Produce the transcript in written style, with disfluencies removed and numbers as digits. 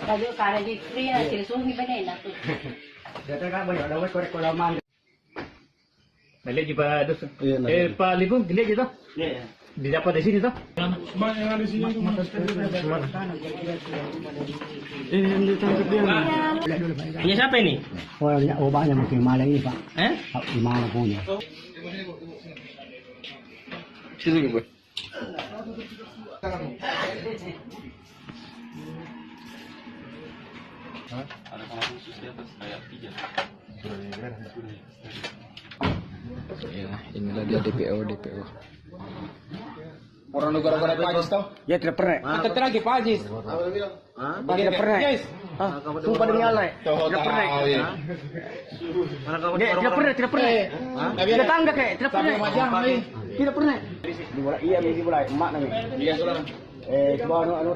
Kalau karena di free na silusungi ba nila to? Dito ka ba yun? Lawat korek ko laman. Balik juga terus. Pak Ligung, dilihat gitu. Didapat di sini toh? Semua yang ada di sini itu Punya siapa ini? Oh, obatnya mungkin malah ini Pak. Di mana punya? Sini gue. Ada kamar khusus di atas kayak pijat. Ya, inilah dia DPO. Orang negara-negara Pajis tau? Ya tidak pernah. Angkat lagi Pajis. Tidak pernah. Guys. Sumpah demi Allah. Tidak pernah. Tidak pernah. Tidak tangga kayak, tidak pernah. Tidak pernah. Iya, di bola emak namanya. Iya, saudara. Coba anu